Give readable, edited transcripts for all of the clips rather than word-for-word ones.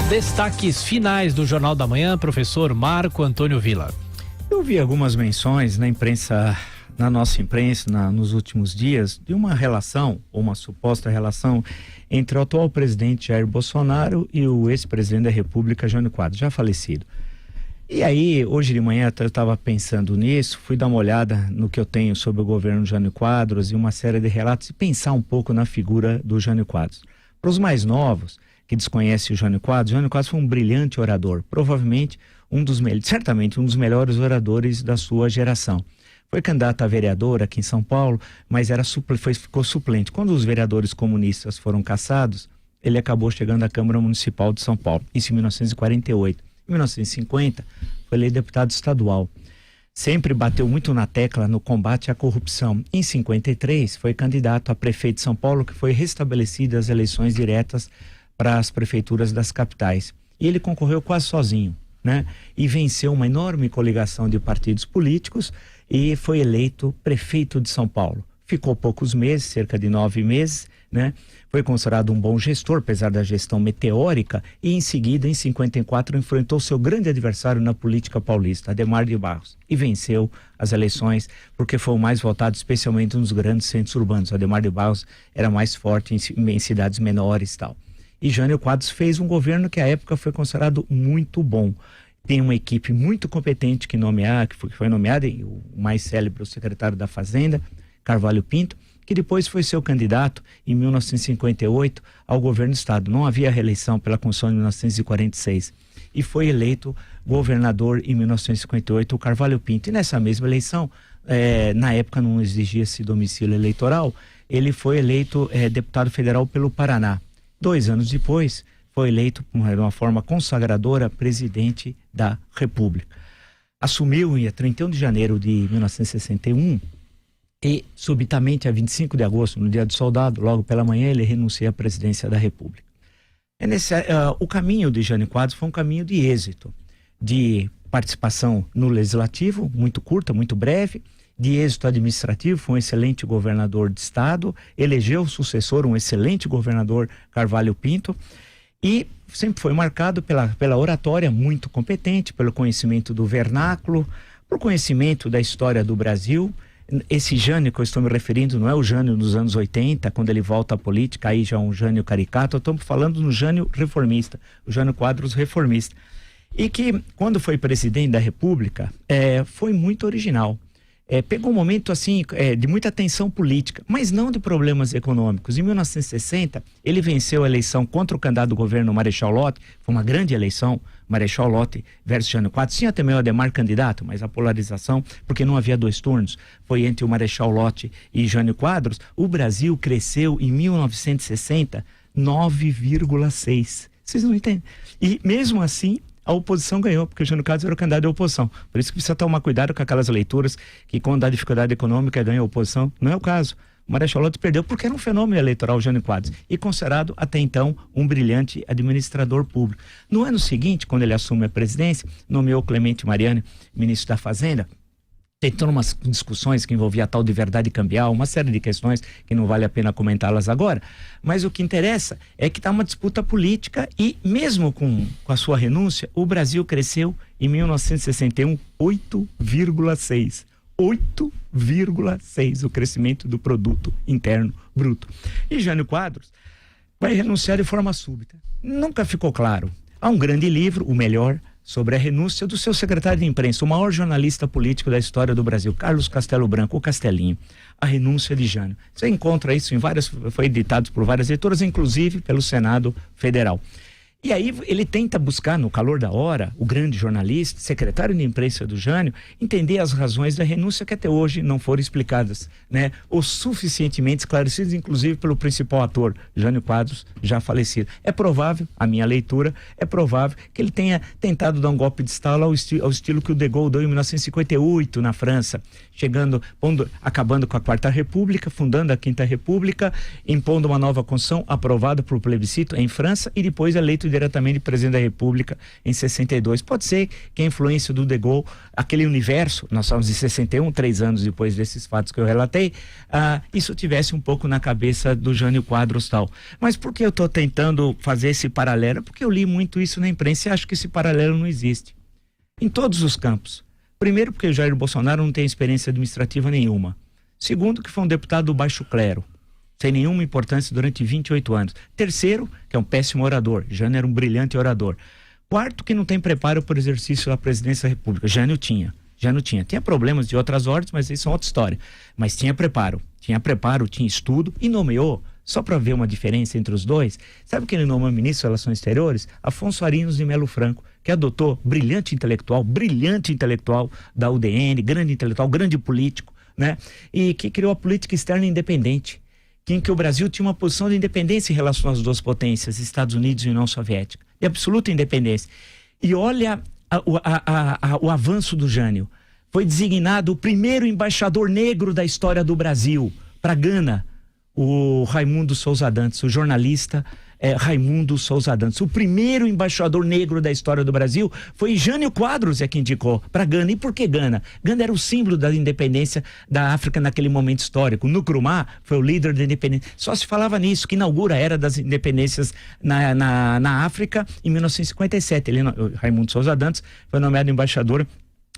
Destaques finais do Jornal da Manhã, professor Marco Antônio Villa. Eu vi algumas menções na imprensa, na nossa imprensa, nos últimos dias, de uma relação, ou uma suposta relação, entre o atual presidente Jair Bolsonaro e o ex-presidente da República, Jânio Quadros, já falecido. E aí, hoje de manhã, eu estava pensando nisso, fui dar uma olhada no que eu tenho sobre o governo Jânio Quadros e uma série de relatos e pensar um pouco na figura do Jânio Quadros. Para os mais novos, que desconhecem o Jânio Quadros foi um brilhante orador, provavelmente certamente um dos melhores oradores da sua geração. Foi candidato a vereador aqui em São Paulo, mas ficou suplente. Quando os vereadores comunistas foram cassados, ele acabou chegando à Câmara Municipal de São Paulo, isso em 1948. Em 1950, foi eleito deputado estadual. Sempre bateu muito na tecla no combate à corrupção. Em 53, foi candidato a prefeito de São Paulo, que foi restabelecida as eleições diretas para as prefeituras das capitais. E ele concorreu quase sozinho, né? E venceu uma enorme coligação de partidos políticos e foi eleito prefeito de São Paulo. Ficou poucos meses, cerca de 9 meses, né? Foi considerado um bom gestor, apesar da gestão meteórica, e em seguida, em 54, enfrentou seu grande adversário na política paulista, Adhemar de Barros, e venceu as eleições porque foi o mais votado, especialmente nos grandes centros urbanos. Adhemar de Barros era mais forte em cidades menores e tal. E Jânio Quadros fez um governo que à época foi considerado muito bom. Tem uma equipe muito competente que foi nomeada, o mais célebre, o secretário da Fazenda, Carvalho Pinto, que depois foi seu candidato em 1958 ao governo do estado. Não havia reeleição pela Constituição de 1946. E foi eleito governador em 1958 o Carvalho Pinto. E nessa mesma eleição, na época não exigia-se domicílio eleitoral, ele foi eleito deputado federal pelo Paraná. 2 anos depois, foi eleito de uma forma consagradora presidente da República. Assumiu em 31 de janeiro de 1961 e, subitamente, a 25 de agosto, no dia do soldado, logo pela manhã, ele renuncia à presidência da República. O caminho de Jânio Quadros foi um caminho de êxito, de participação no legislativo, muito curta, muito breve, de êxito administrativo, foi um excelente governador de estado, elegeu o sucessor, um excelente governador, Carvalho Pinto, e sempre foi marcado pela oratória muito competente, pelo conhecimento do vernáculo, por conhecimento da história do Brasil. Esse Jânio que eu estou me referindo não é o Jânio dos anos 80, quando ele volta à política, aí já é um Jânio caricato, eu estou falando no Jânio reformista, o Jânio Quadros reformista. E que, quando foi presidente da República, foi muito original. Pegou um momento assim de muita tensão política, mas não de problemas econômicos. Em 1960, ele venceu a eleição contra o candidato do governo Marechal Lott, foi uma grande eleição, Marechal Lott versus Jânio Quadros. Tinha também o Adhemar candidato, mas a polarização, porque não havia 2 turnos, foi entre o Marechal Lott e Jânio Quadros. O Brasil cresceu em 1960 9,6%. Vocês não entendem? E mesmo assim, a oposição ganhou, porque o Jânio Quadros era o candidato da oposição. Por isso que precisa tomar cuidado com aquelas leituras que, quando dá dificuldade econômica, ganha a oposição. Não é o caso. O Marechal Lott perdeu porque era um fenômeno eleitoral, o Jânio Quadros, e considerado até então um brilhante administrador público. No ano seguinte, quando ele assume a presidência, nomeou Clemente Mariani ministro da Fazenda. Tentou umas discussões que envolvia a tal de verdade cambial, uma série de questões que não vale a pena comentá-las agora, mas o que interessa é que está uma disputa política e mesmo com a sua renúncia, o Brasil cresceu em 1961 8,6%. 8,6% o crescimento do produto interno bruto. E Jânio Quadros vai renunciar de forma súbita. Nunca ficou claro. Há um grande livro, o melhor, sobre a renúncia do seu secretário de imprensa, o maior jornalista político da história do Brasil, Carlos Castelo Branco, o Castelinho, a renúncia de Jânio. Você encontra isso foi editado por várias editoras, inclusive pelo Senado Federal. E aí ele tenta buscar, no calor da hora, o grande jornalista, secretário de imprensa do Jânio, entender as razões da renúncia que até hoje não foram explicadas, né? Ou suficientemente esclarecidas, inclusive pelo principal ator, Jânio Quadros, já falecido. É provável, a minha leitura, é provável que ele tenha tentado dar um golpe de estalo ao estilo que o De Gaulle deu em 1958 na França, acabando com a Quarta República, fundando a Quinta República, impondo uma nova Constituição aprovada por plebiscito em França e depois eleito diretamente presidente da República em 62. Pode ser que a influência do De Gaulle, aquele universo, nós estamos em 61, 3 anos depois desses fatos que eu relatei, isso tivesse um pouco na cabeça do Jânio Quadros tal. Mas por que eu estou tentando fazer esse paralelo? Porque eu li muito isso na imprensa e acho que esse paralelo não existe. Em todos os campos. Primeiro, porque o Jair Bolsonaro não tem experiência administrativa nenhuma. Segundo, que foi um deputado do baixo clero, sem nenhuma importância durante 28 anos. Terceiro, que é um péssimo orador. Jânio era um brilhante orador. Quarto, que não tem preparo para o exercício da presidência da República. Jânio tinha. Tinha problemas de outras ordens, mas isso é outra história. Mas tinha preparo, tinha estudo e nomeou. Só para ver uma diferença entre os dois, sabe quem ele nomeou ministro das Relações Exteriores? Afonso Arinos de Melo Franco, que adotou brilhante intelectual da UDN, grande intelectual, grande político, né? E que criou a política externa independente, em que o Brasil tinha uma posição de independência em relação às duas potências, Estados Unidos e União Soviética, de absoluta independência. E olha o avanço do Jânio. Foi designado o primeiro embaixador negro da história do Brasil para Gana, o Raimundo Souza Dantas, o jornalista Raimundo Souza Dantas. O primeiro embaixador negro da história do Brasil foi Jânio Quadros, que indicou para Gana. E por que Gana? Gana era o símbolo da independência da África naquele momento histórico. Nkrumah foi o líder da independência. Só se falava nisso, que inaugura a era das independências na África em 1957. Raimundo Souza Dantas foi nomeado embaixador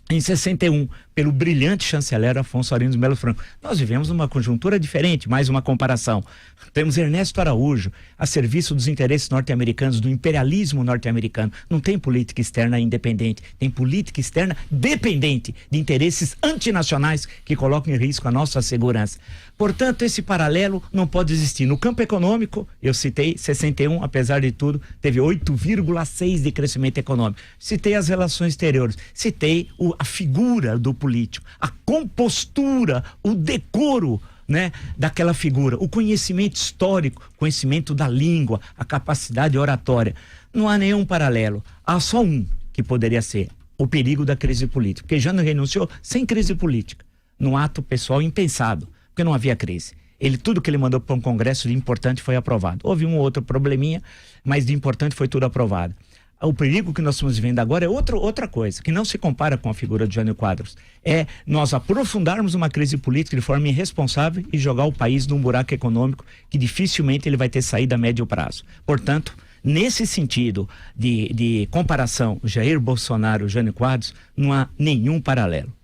em 61, pelo brilhante chanceler Afonso Arinos de Melo Franco. Nós vivemos uma conjuntura diferente, mais uma comparação. Temos Ernesto Araújo, a serviço dos interesses norte-americanos, do imperialismo norte-americano. Não tem política externa independente, tem política externa dependente de interesses antinacionais que colocam em risco a nossa segurança. Portanto, esse paralelo não pode existir. No campo econômico, eu citei 61, apesar de tudo, teve 8,6 de crescimento econômico. Citei as relações exteriores, citei a figura do político, a compostura, o decoro, né, daquela figura, o conhecimento histórico, conhecimento da língua, a capacidade oratória. Não há nenhum paralelo. Há só um que poderia ser o perigo da crise política, porque Jânio renunciou sem crise política, num ato pessoal impensado, porque não havia crise. Tudo que ele mandou para um congresso de importante foi aprovado. Houve um ou outro probleminha, mas de importante foi tudo aprovado. O perigo que nós estamos vivendo agora é outra coisa, que não se compara com a figura de Jânio Quadros. É nós aprofundarmos uma crise política de forma irresponsável e jogar o país num buraco econômico que dificilmente ele vai ter saída a médio prazo. Portanto, nesse sentido de comparação, Jair Bolsonaro e Jânio Quadros, não há nenhum paralelo.